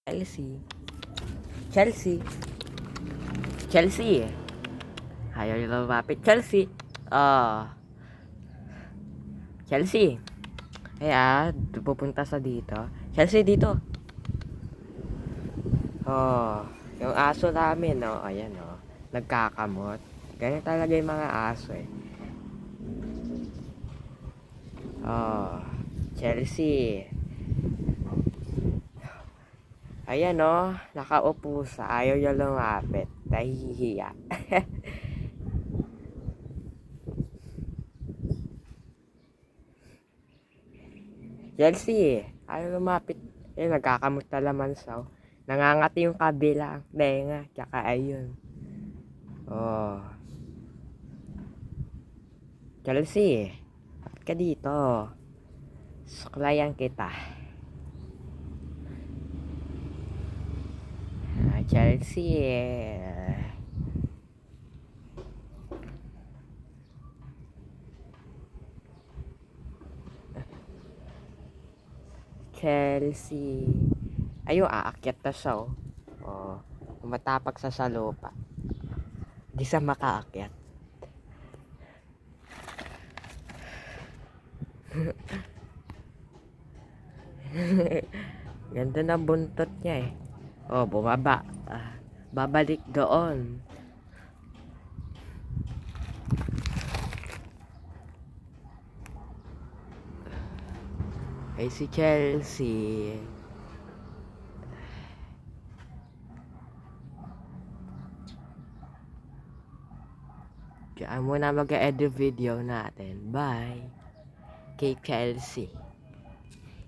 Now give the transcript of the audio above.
Chelsea. Chelsea. Chelsea. Ayaw nyo lumapit. Chelsea. Chelsea. Kaya, pupunta sa dito. Chelsea, dito. Yung aso namin, no. Ayan, no. Nagkakamot. Ganyan talaga yung mga aso, eh. Chelsea. Ayan, no. Nakaupo sa. Ayaw niya lumapit. Nahihiya. Chelsea. Ayaw lumapit. Eh, nagkakamot na laman sa. Nangangati yung kabilang tenga. Tsaka ayun. Chelsea. Bakit ka dito? Suklayan kita. Chelsea. Chelsea. Ayun, aakyat na siya, matapag sa lupa. Di sa makaakyat. Ganda ng buntot niya, eh. Bumaba. Babalik doon. Ay, si Chelsea. Diyan muna mag-edit video natin. Bye. Kay Chelsea.